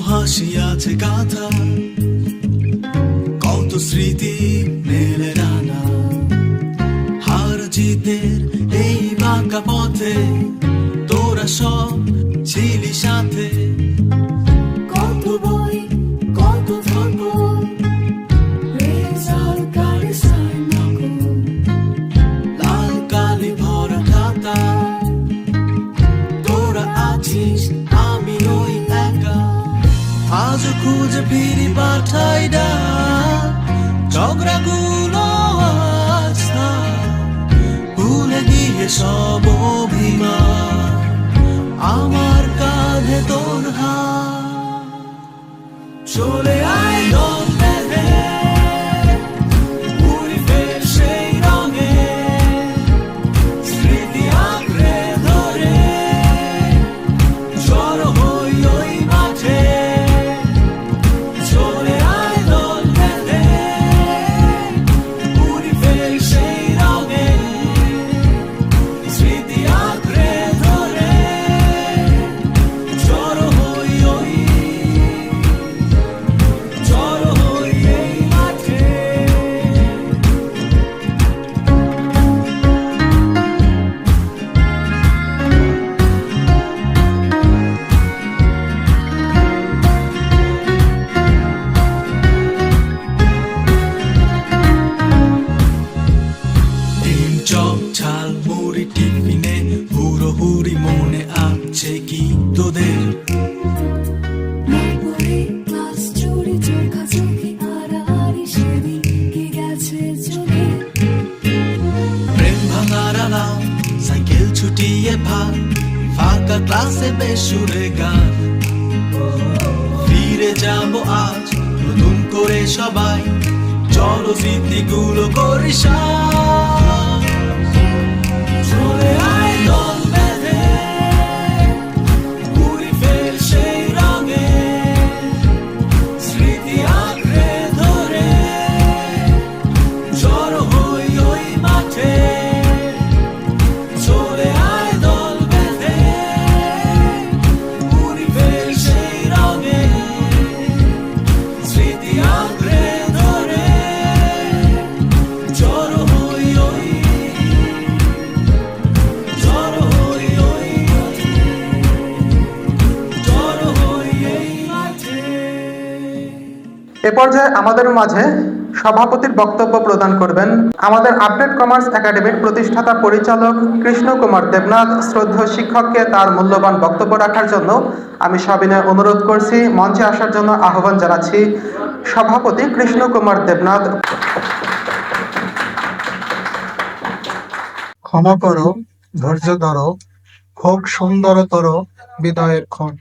হাসি আছে গাথা, কত স্মৃতি মেলে ডানা। হার জিতের এই বাঁকা পথে তোরা সব ছিলি সাথে। কত বই কত ধকল, রেজাল্ট কার্ডে সাইন নকল, লাল কালি ভরা খাতা। তোরা আছিস, আমি ওই একা। আজ খুঁজে ফিরি পাঠাই ডাক, ঝগড়াগুলো আজ থাক। ভুলে গিয়ে সব অভিমান, আমার কাঁধে তোর হাত। চলে আয় দম বেঁধে, উড়ি ফের সেই রঙে। স্মৃতি আঁকড়ে ধরে জড়ো হই ওই মাঠে। চলে আয় দল বেঁধে, উড়ি ফের সেই রঙে। স্মৃতি আঁকড়ে ধরে জড়ো হই ওই মাঠে। ডিম চপ ঝাল মুড়ি টিফিনে হুড়োহুড়ি মনে আছে কি তোদের? নব্বই ক্লাস জুড়ে চোখাচোখি আড়াআড়ি সেদিকে গেছে চোখে। প্রেম ভাঙার আলাম, সাইকেল ছুটিয়ে ভাগ, ফাঁকা ক্লাসে বেসুরে গান। ফিরে যাবো আজ নতুন করে সবাই, চলো স্মৃতিগুলো করি সাথ। চলে আয় দল বেঁধে, উড়ি ফের সেই রঙে। স্মৃতি আঁকড়ে ধরে জড়ো হই ওই মাঠে। চলে আয় দল বেঁধে, উড়ি ফের সেই রঙে। স্মৃতি আঁকড়ে ধরে জড়ো হই ওই মাঠে। এ পর্যায়ে আমাদের মাঝে সভাপতির বক্তব্য প্রদান করবেন আমাদের আপডেট কমার্স একাডেমির প্রতিষ্ঠাতা পরিচালক কৃষ্ণ কুমার দেবনাথ। শ্রদ্ধেয় শিক্ষককে তার মূল্যবান বক্তব্য রাখার জন্য আমি সবিনয় অনুরোধ করছি। মঞ্চে আসার জন্য আহ্বান জানাচ্ছি সভাপতি কৃষ্ণ কুমার দেবনাথ। ক্ষমা করো, ধৈর্য ধরো, হোক সুন্দরতর বিদায়ের ক্ষণ।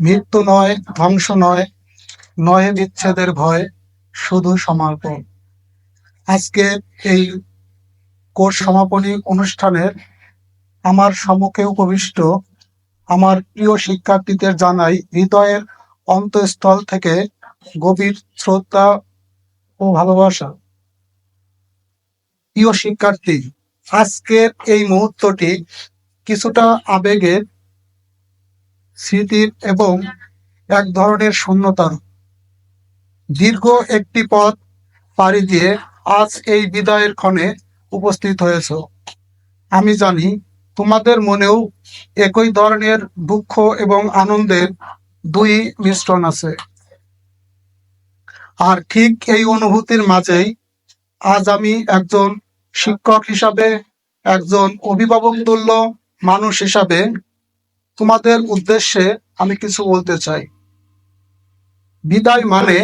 মৃত্যু নয়, ধ্বংস নয়, নয় বিচ্ছেদের ভয়, শুধু সমর্পণ। আজকে এই কোর্স সমাপনী অনুষ্ঠানের আমার সম্মুখে উপবিষ্ট আমার প্রিয় শিক্ষার্থীদের জানাই হৃদয়ের অন্তঃস্থল থেকে গভীর শ্রদ্ধা ও ভালোবাসা। প্রিয় শিক্ষার্থী, আজকের এই মুহূর্তটি কিছুটা আবেগের, স্মৃতির এবং এক ধরনের শূন্যতার। দীর্ঘ একটি পথ পাড়ি দিয়ে আজ এই বিদায়ের ক্ষণে উপস্থিত হয়েছ। আমি জানি তোমাদের মনেও একই ধরনের দুঃখ এবং আনন্দের দুই মিশ্রণ আছে। আর ঠিক এই অনুভূতির মাঝেই আজ আমি একজন শিক্ষক হিসাবে, একজন অভিভাবক তুল্য মানুষ হিসাবে তোমাদের উদ্দেশ্যে আমি কিছু বলতে চাই। বিদায় মানে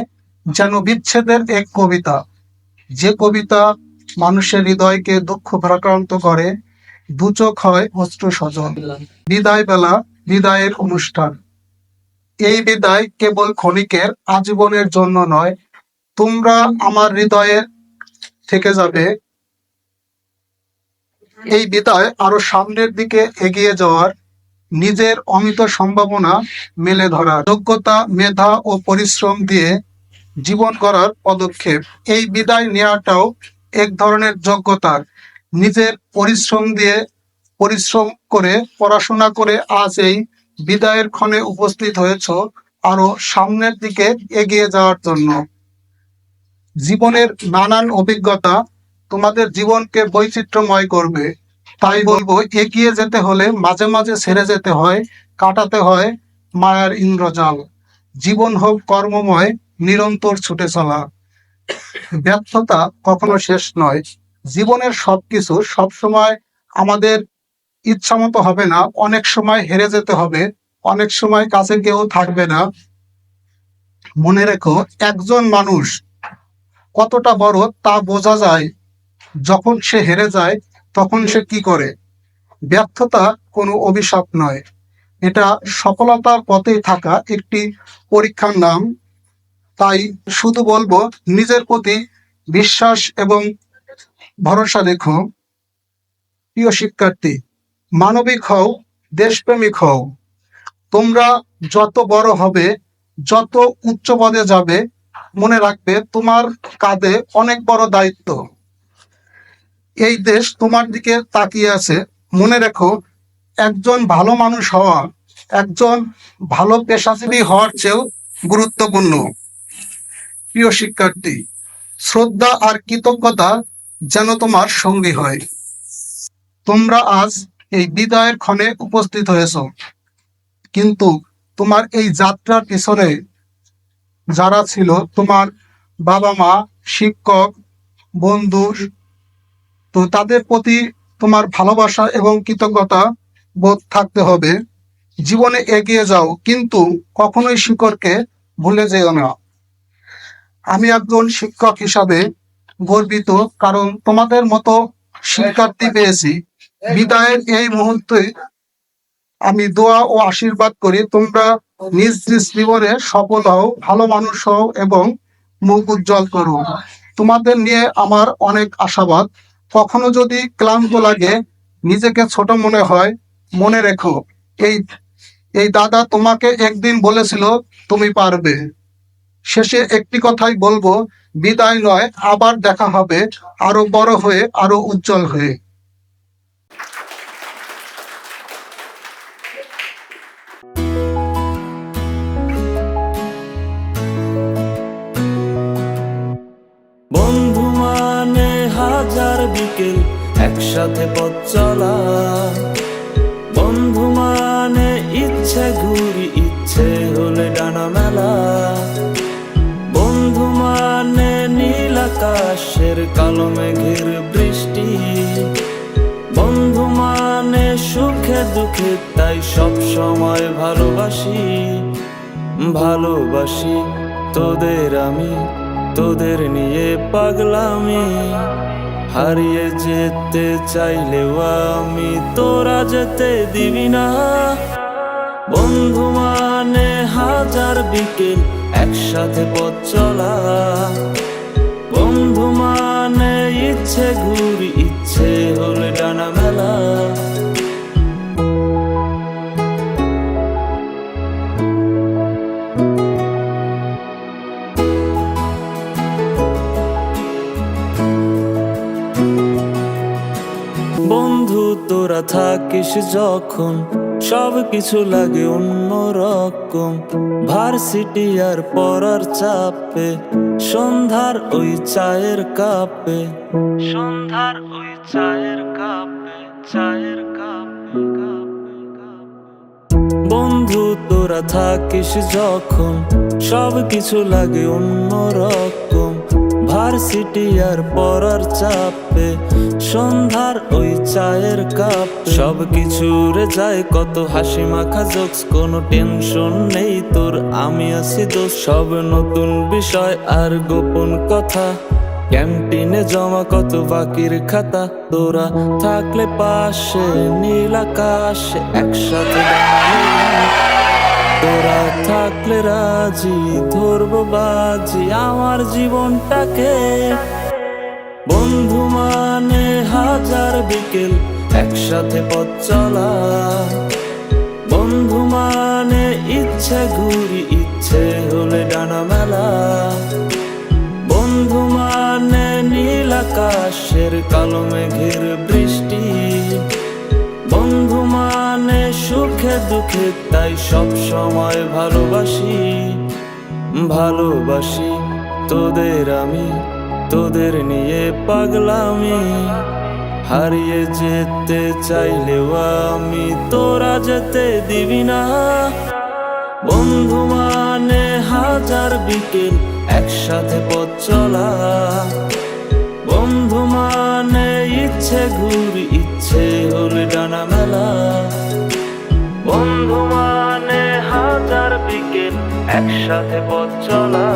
যেন বিচ্ছেদের এক কবিতা, যে কবিতা মানুষের হৃদয়কে দুঃখ ভারাক্রান্ত করে, দু চোখ হয় অশ্রু সজল। বিদায় বেলা, বিদায়ের অনুষ্ঠান। এই বিদায় কেবল ক্ষণিকের, আজীবনের জন্য নয়। তোমরা আমার হৃদয়ে থেকে যাবে। এই বিদায় আরো সামনের দিকে এগিয়ে যাওয়ার, নিজের অমিত সম্ভাবনা মেলে ধরার, যোগ্যতা, মেধা ও পরিশ্রম দিয়ে জীবন গড়ার পদক্ষেপ। এই বিদায় নেওয়াটাও এক ধরনের যোগ্যতার। নিজের পরিশ্রম করে পড়াশোনা করে আজ এই বিদায়ের ক্ষণে উপস্থিত হয়েছ, আরো সামনের দিকে এগিয়ে যাওয়ার জন্য। জীবনের নানান অভিজ্ঞতা তোমাদের জীবনকে বৈচিত্র্যময় করবে। তাই বলবো, এগিয়ে যেতে হলে মাঝে মাঝে ছেড়ে যেতে হয়, কাটাতে হয় মায়ার ইন্দ্রজাল। জীবন হোক কর্মময়, নিরন্তর ছুটে চলা। ব্যর্থতা কখনো শেষ নয়। জীবনের সবকিছু সবসময় আমাদের ইচ্ছামতো হবে না। অনেক সময় হেরে যেতে হবে, অনেক সময় কাছে কেউ থাকবে না। মনে রেখো, একজন মানুষ কতটা বড় তা বোঝা যায় যখন সে হেরে যায়। তখন সে কি করে? ব্যর্থতা কোনো অভিশাপ নয়, এটা সফলতার পথে থাকা একটি পরীক্ষার নাম। তাই শুধু বলবো, নিজের প্রতি বিশ্বাস এবং ভরসা রেখো। প্রিয় শিক্ষার্থী, মানবিক হও, দেশপ্রেমিক হও। তোমরা যত বড় হবে, যত উচ্চ পদে যাবে, মনে রাখবে তোমার কাঁধে অনেক বড় দায়িত্ব। এই দেশ তোমার দিকে তাকিয়ে আছে। মনে রেখো, একজন ভালো মানুষ হওয়া একজন ভালো পেশাজীবী হওয়ার চেয়েও গুরুত্বপূর্ণ। প্রিয় শিক্ষার্থী, শ্রদ্ধা আর কৃতজ্ঞতা যেন তোমার সঙ্গী হয়। তোমরা আজ এই বিদায়ের ক্ষণে উপস্থিত হয়েছ, কিন্তু তোমার এই যাত্রার পিছনে যারা ছিল, তোমার বাবা মা, শিক্ষক, বন্ধু, তো তাদের প্রতি তোমার ভালোবাসা এবং কৃতজ্ঞতা বোধ থাকতে হবে। জীবনে এগিয়ে যাও, কিন্তু কখনোই শিকড়কে ভুলে যেও না। আমি একজন শিক্ষক হিসাবে গর্বিত, কারণ তোমাদের মতো শিক্ষার্থী পেয়েছি। বিদায়ের এই মুহূর্তে আমি দোয়া ও আশীর্বাদ করি তোমরা নিজ নিজ জীবনে সফল হও, ভালো মানুষ হও এবং মুখ উজ্জ্বল করো। তোমাদের নিয়ে আমার অনেক আশাবাদ। কখনো যদি ক্লান্ত লাগে, নিজেকে ছোট মনে হয়, মনে রেখো, এই এই দাদা তোমাকে একদিন বলেছিল তুমি পারবে। শেষে একটি কথাই বলবো, বিদায় নয়, আবার দেখা হবে, আরো বড় হয়ে, আরো উজ্জ্বল হয়ে। বন্ধু মানে হাজার বিকেল একসাথে পথ চলা। বন্ধু মানে ইচ্ছে ঘুরি, ইচ্ছে হলে ডানা মেলা। বন্ধু মানে নীল আকাশের কালো মেঘের বৃষ্টি। বন্ধু মানে সুখে দুঃখে, তাই সব সময় ভালোবাসি। ভালোবাসি তোদের আমি, তোদের নিয়ে পাগলামি। হারিয়ে যেতে চাইলেও আমি, তোরা যেতে দিবি না। বন্ধু মানে হাজার বিকেল একসাথে পথ চলা। বন্ধু মানে ইচ্ছে ঘুরি, ইচ্ছে হলে ডানা মেলা। বন্ধু তোরা থাকিস যখন, সব কিছু লাগে অন্যরকম। ভার্সিটি আর পড়ার চাপে, সন্ধ্যার ওই চায়ের কাপে, সন্ধ্যার ওই চায়ের কাপে, চায়ের কাপে, বন্ধু তোরা থাকিস যখন, সব কিছু লাগে অন্যরকম। ভার্সিটি আর পড়ার চাপে, সন্ধ্যার ওই চায়ের কাপ, সব কিছু রে যায় কত হাসি মাখা জোকস। কোনো টেনশন নেই তোর, আমি আছি দোষ। সব নতুন বিষয় আর গোপন কথা, ক্যান্টিনে জমা কত বাকির খাতা। তোরা থাকলে পাশে নীল আকাশে একসাথে তোরা থাকলে রাজি, ধরবো বাজি আমার জীবনটাকে। বন্ধু মানে হাজার বিকেল একসাথে পথ চলা। বন্ধু মানে ইচ্ছে ঘুরি, ইচ্ছে হলে ডানা মেলা। বন্ধু মানে নীল আকাশের কালো মেঘের বৃষ্টি। বন্ধু মানে সুখে দুঃখে তাই সব সময় ভালোবাসি, ভালোবাসি তোদের আমি, তোদের নিয়ে পাগলামি। হারিয়ে যেতে চাইলেও আমি তোরা যেতে দিবি না। বন্ধু মানে হাজার বিকেল একসাথে পথ চলা, বন্ধু মানে ইচ্ছে ঘুরি ইচ্ছে হলে ডানা মেলা। বন্ধু মানে হাজার বিকেল একসাথে পথ চলা,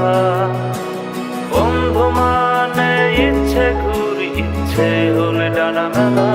বন্ধু মানে ইচ্ছে ঘুরি ইচ্ছে হলে ডানা মেলা।